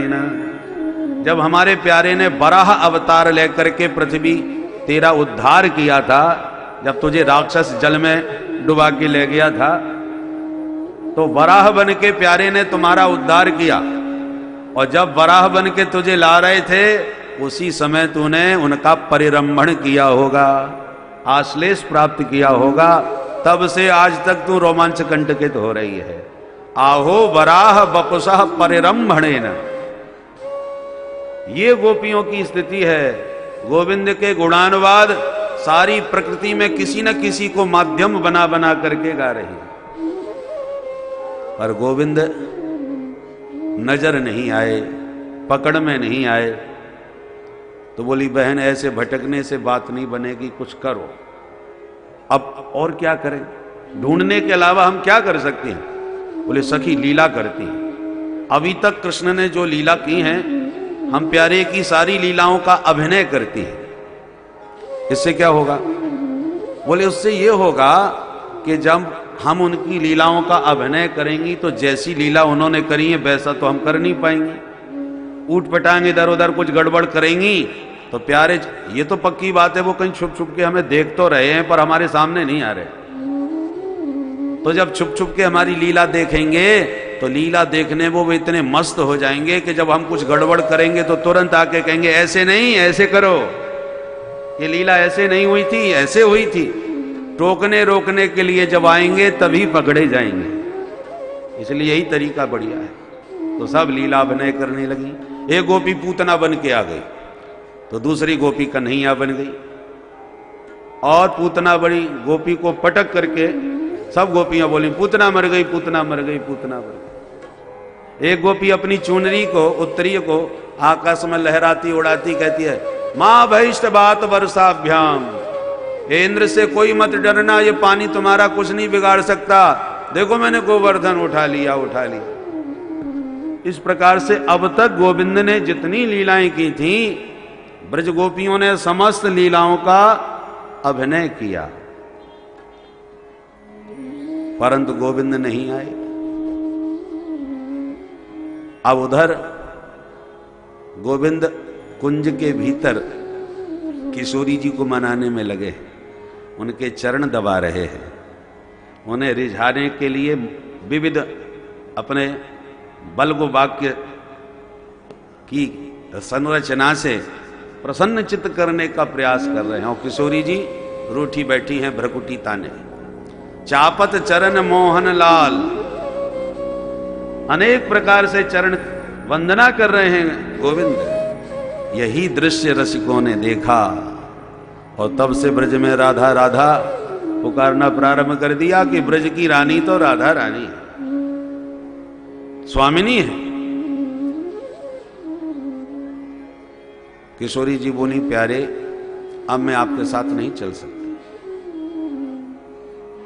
ब्रह्मणेन, जब हमारे प्यारे ने वराह अवतार लेकर के पृथ्वी तेरा उद्धार किया था, जब तुझे राक्षस जल में डुबा के ले गया था, तो वराह बन के प्यारे ने तुम्हारा उद्धार किया। और जब वराह बन के तुझे ला रहे थे, उसी समय तूने उनका परिरंभण किया होगा, आश्लेष प्राप्त किया होगा, तब से आज तक तू रोमांच कंटकित हो रही है। आहो वराह वपुषः परिरंभणेन, ये गोपियों की स्थिति है। गोविंद के गुणानुवाद सारी प्रकृति में किसी न किसी को माध्यम बना बना करके गा रही है, पर गोविंद नजर नहीं आए, पकड़ में नहीं आए। तो बोली बहन ऐसे भटकने से बात नहीं बनेगी, कुछ करो। अब और क्या करें, ढूंढने के अलावा हम क्या कर सकते हैं? बोले सखी लीला करती हैं। अभी तक कृष्ण ने जो लीला की हैं, हम प्यारे की सारी लीलाओं का अभिनय करती हैं। इससे क्या होगा? बोले उससे ये होगा कि जब हम उनकी लीलाओं का अभिनय करेंगी तो जैसी लीला उन्होंने करी है वैसा तो हम कर नहीं पाएंगे। ऊट पटांग इधर उधर कुछ गड़बड़ करेंगी तो प्यारे, ये तो पक्की बात है, वो कहीं छुप छुप के हमें देख तो रहे हैं पर हमारे सामने नहीं आ रहे। तो जब छुप छुप के हमारी लीला देखेंगे तो लीला देखने वो इतने मस्त हो जाएंगे कि जब हम कुछ गड़बड़ करेंगे तो तुरंत आके कहेंगे ऐसे नहीं, ऐसे करो, ये लीला ऐसे नहीं हुई थी, ऐसे हुई थी। टोकने रोकने के लिए जब आएंगे तभी पकड़े जाएंगे। इसलिए यही तरीका बढ़िया है। तो सब लीला अभिनय करने लगी। एक गोपी पूतना बन के आ गई, तो दूसरी गोपी कन्हैया बन गई, और पूतना बड़ी गोपी को पटक करके सब गोपियां बोली पूतना मर गई, पूतना मर गई, पूतना मर गई। एक गोपी अपनी चुनरी को, उत्तरीय को आकाश में लहराती उड़ाती कहती है, मां भैष्ट बात वर्षाभ्याम, इंद्र से कोई मत डरना, ये पानी तुम्हारा कुछ नहीं बिगाड़ सकता, देखो मैंने गोवर्धन उठा लिया, उठा लिया। इस प्रकार से अब तक गोविंद ने जितनी लीलाएं की थी, ब्रज गोपियों ने समस्त लीलाओं का अभिनय किया, परंतु गोविंद नहीं आए। अब उधर गोविंद कुंज के भीतर किशोरी जी को मनाने में लगे, उनके चरण दबा रहे हैं, उन्हें रिझाने के लिए विविध अपने बल्गो वाक्य की संरचना से प्रसन्न चित्त करने का प्रयास कर रहे हैं। और किशोरी जी रूठी बैठी हैं भ्रकुटी ताने। चापत चरण मोहन लाल, अनेक प्रकार से चरण वंदना कर रहे हैं गोविंद। यही दृश्य रसिकों ने देखा और तब से ब्रज में राधा राधा पुकारना प्रारंभ कर दिया कि ब्रज की रानी तो राधा रानी है, स्वामिनी है। किशोरी जी बोली प्यारे अब मैं आपके साथ नहीं चल सकती।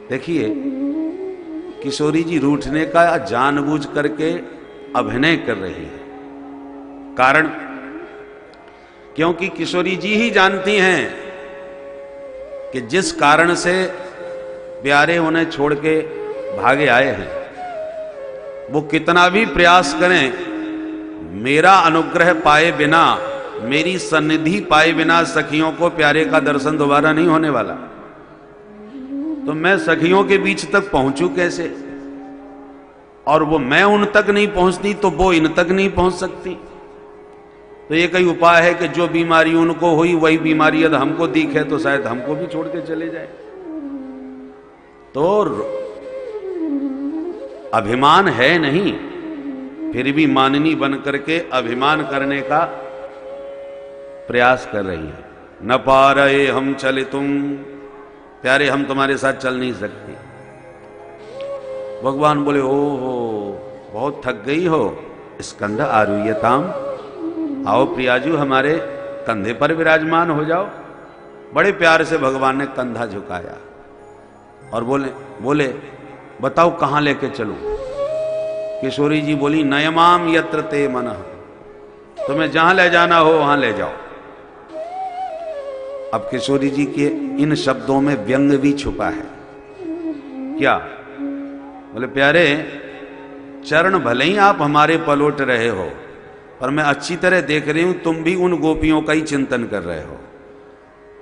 देखिए किशोरी जी रूठने का जानबूझ करके अभिनय कर रही है। कारण क्योंकि किशोरी जी ही जानती हैं कि जिस कारण से प्यारे उन्हें छोड़ के भागे आए हैं, वो कितना भी प्रयास करें, मेरा अनुग्रह पाए बिना, मेरी सन्निधि पाए बिना सखियों को प्यारे का दर्शन दोबारा नहीं होने वाला। तो मैं सखियों के बीच तक पहुंचूं कैसे? और वो मैं उन तक नहीं पहुंचती तो वो इन तक नहीं पहुंच सकती। तो ये कई उपाय है कि जो बीमारी उनको हुई वही बीमारी यदि हमको दिखे तो शायद हमको भी छोड़ के चले जाए। तो अभिमान है नहीं, फिर भी माननी बन करके अभिमान करने का प्रयास कर रही है। न पा रहे हम चले तुम, प्यारे हम तुम्हारे साथ चल नहीं सकते। भगवान बोले ओ हो बहुत थक गई हो, स्कंध आरुह्यताम, आओ प्रियाजू हमारे कंधे पर विराजमान हो जाओ। बड़े प्यार से भगवान ने कंधा झुकाया और बोले बताओ कहां लेके चलूं? किशोरी जी बोली नयमाम यत्र ते मनः, तुम्हें जहां ले जाना हो वहां ले जाओ। अब किशोरी जी के इन शब्दों में व्यंग भी छुपा है। क्या? बोले प्यारे चरण भले ही आप हमारे पलोट रहे हो, पर मैं अच्छी तरह देख रही हूं तुम भी उन गोपियों का ही चिंतन कर रहे हो।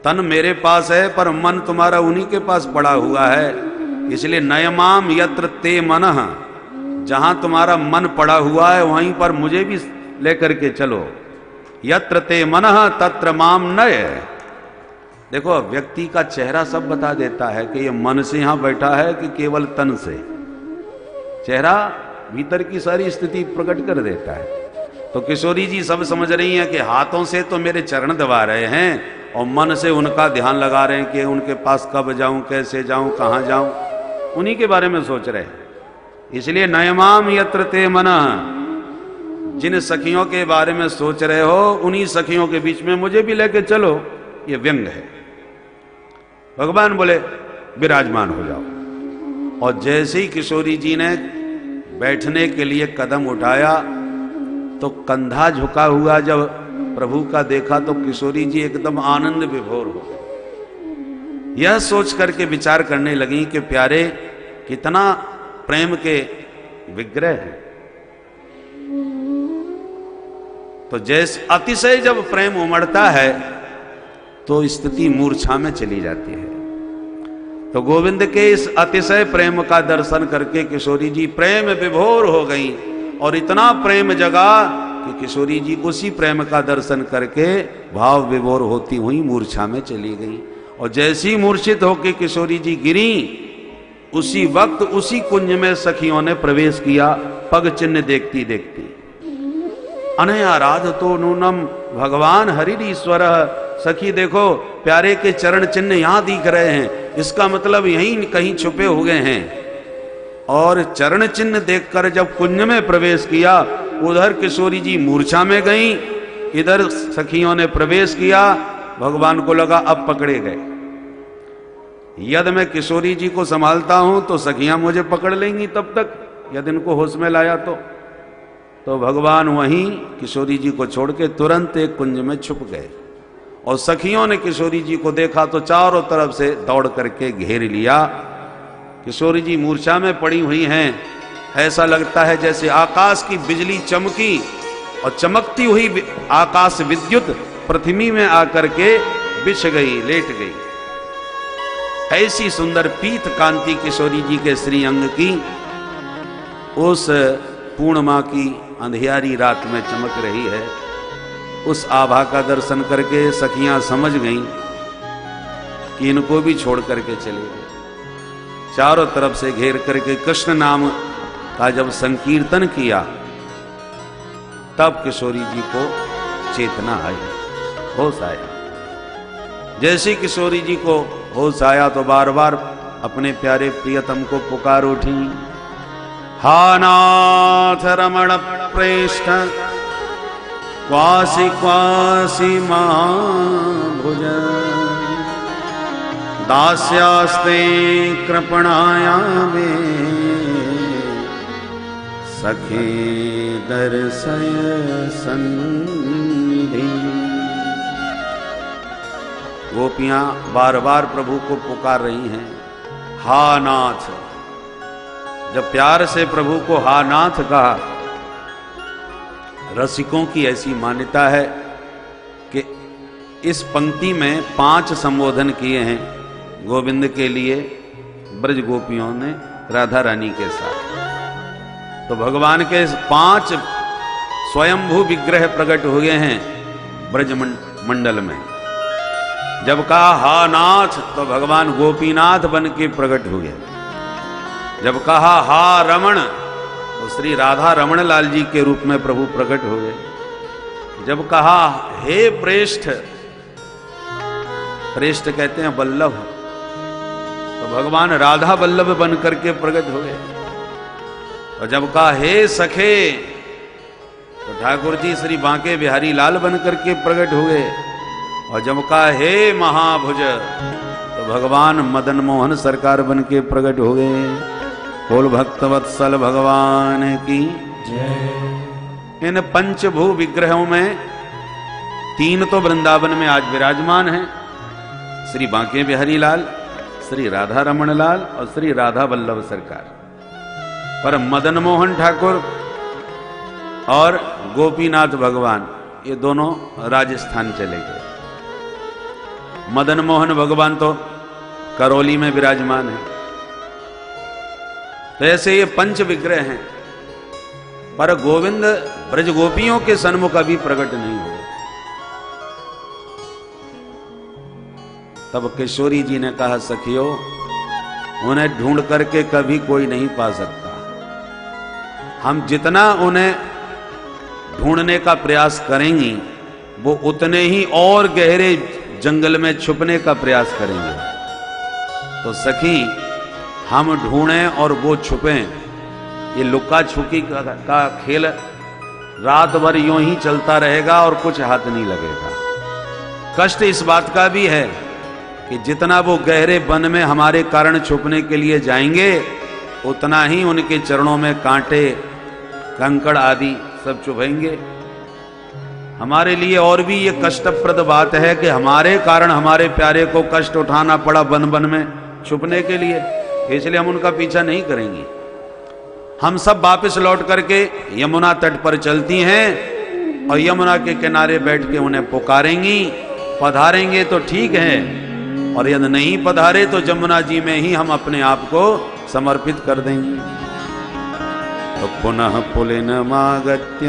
तन मेरे पास है पर मन तुम्हारा उन्हीं के पास पड़ा हुआ है, इसलिए नयमाम यत्र ते मनः, जहां तुम्हारा मन पड़ा हुआ है वहीं पर मुझे भी लेकर के चलो। यत्र ते मनः तत्र माम नय। देखो व्यक्ति का चेहरा सब बता देता है कि ये मन से यहां बैठा है कि केवल तन से। चेहरा भीतर की सारी स्थिति प्रकट कर देता है। तो किशोरी जी सब समझ रही हैं कि हाथों से तो मेरे चरण दबा रहे हैं और मन से उनका ध्यान लगा रहे हैं कि उनके पास कब जाऊं, कैसे जाऊं, कहां जाऊं, उन्हीं के बारे में सोच रहे हैं। इसलिए नयमाम यत्र ते मनः, जिन सखियों के बारे में सोच रहे हो उन्हीं सखियों के बीच में मुझे भी लेके चलो। ये व्यंग है। भगवान बोले विराजमान हो जाओ। और जैसे ही किशोरी जी ने बैठने के लिए कदम उठाया तो कंधा झुका हुआ जब प्रभु का देखा तो किशोरी जी एकदम आनंद विभोर हो गए। यह सोच करके विचार करने लगी कि प्यारे कितना प्रेम के विग्रह है। तो जैसे अतिशय जब प्रेम उमड़ता है तो स्थिति मूर्छा में चली जाती है। तो गोविंद के इस अतिशय प्रेम का दर्शन करके किशोरी जी प्रेम विभोर हो गई और इतना प्रेम जगा कि किशोरी जी उसी प्रेम का दर्शन करके भाव विभोर होती हुई मूर्छा में चली गई। और जैसी मूर्छित होकर किशोरी जी गिरी उसी वक्त उसी कुंज में सखियों ने प्रवेश किया, पग चिन्ह देखती देखती। अनया राध तो नूनम भगवान हरिश्वर। सखी देखो प्यारे के चरण चिन्ह यहां दिख रहे हैं, इसका मतलब यहीं कहीं छुपे हुए हैं। और चरण चिन्ह देखकर जब कुंज में प्रवेश किया उधर किशोरी जी मूर्छा में गईं, इधर सखियों ने प्रवेश किया। भगवान को लगा अब पकड़े गए। यदि मैं किशोरी जी को संभालता हूं तो सखियां मुझे पकड़ लेंगी, तब तक यदि इनको होश में लाया तो भगवान वहीं किशोरी जी को छोड़ के तुरंत एक कुंज में छुप गए। और सखियों ने किशोरी जी को देखा तो चारों तरफ से दौड़ करके घेर लिया। किशोरी जी मूर्छा में पड़ी हुई हैं। ऐसा लगता है जैसे आकाश की बिजली चमकी और चमकती हुई आकाश विद्युत पृथ्वी में आकर के बिछ गई, लेट गई। ऐसी सुंदर पीत कांति किशोरी जी के श्री अंग की उस पूर्णिमा की अंधियारी रात में चमक रही है। उस आभा का दर्शन करके सखियां समझ गईं कि इनको भी छोड़ करके चले गए। चारों तरफ से घेर करके कृष्ण नाम का जब संकीर्तन किया तब किशोरी जी को चेतना आई, होश आया। जैसे किशोरी जी को होश आया तो बार बार अपने प्यारे प्रियतम को पुकार उठी, हा नाथ रमण प्रेष्ठ क्वासी क्वासी महाभुज दास्यास्ते कृपणाया में सखे दर्शय सन्निधि। गोपियां बार बार प्रभु को पुकार रही हैं, हा नाथ। जब प्यार से प्रभु को हा नाथ कहा, रसिकों की ऐसी मान्यता है कि इस पंक्ति में 5 संबोधन किए हैं गोविंद के लिए ब्रज गोपियों ने राधा रानी के साथ। तो भगवान के 5 स्वयंभू विग्रह प्रकट हुए हैं ब्रज मंडल में। जब कहा हा नाथ तो भगवान गोपीनाथ बन के प्रकट हुए। जब कहा हा रमण तो श्री राधा रमण लाल जी के रूप में प्रभु प्रकट हुए। जब कहा हे प्रेष्ठ, प्रेष्ठ कहते हैं वल्लभ, तो भगवान राधा वल्लभ बन करके प्रकट हुए। और जब कहा हे सखे तो ठाकुर जी श्री बांके बिहारी लाल बन करके प्रकट हुए। और जब कहा हे महाभुज तो भगवान मदन मोहन सरकार बन के प्रकट हो गए। बोल भक्तवत्सल भगवान की जय। इन पंचभू विग्रहों में 3 तो वृंदावन में आज विराजमान हैं, श्री बांके बिहारी लाल, श्री राधा रमण लाल और श्री राधा वल्लभ सरकार। पर मदन मोहन ठाकुर और गोपीनाथ भगवान, ये दोनों राजस्थान चले गए। मदन मोहन भगवान तो करौली में विराजमान है। तो ऐसे ये पंच विग्रह हैं, पर गोविंद ब्रज गोपियों के सन्मुख अभी प्रकट नहीं हुए। तब किशोरी जी ने कहा, सखियो, उन्हें ढूंढ करके कभी कोई नहीं पा सकता। हम जितना उन्हें ढूंढने का प्रयास करेंगी, वो उतने ही और गहरे जंगल में छुपने का प्रयास करेंगे। तो सखी, हम ढूंढें और वो छुपें, ये लुका छुपी का खेल रात भर यूं ही चलता रहेगा और कुछ हाथ नहीं लगेगा। कष्ट इस बात का भी है कि जितना वो गहरे वन में हमारे कारण छुपने के लिए जाएंगे, उतना ही उनके चरणों में कांटे, कंकड़ आदि सब चुभेंगे। हमारे लिए और भी ये कष्टप्रद बात है कि हमारे कारण हमारे प्यारे को कष्ट उठाना पड़ा वन वन में छुपने के लिए, इसलिए हम उनका पीछा नहीं करेंगे। हम सब वापस लौट करके यमुना तट पर चलती हैं और यमुना के किनारे बैठ के उन्हें पुकारेंगी। पधारेंगे तो ठीक है, और यदि नहीं पधारे तो जमुना जी में ही हम अपने आप को समर्पित कर देंगे। तो पुनः पुलिनमागत्य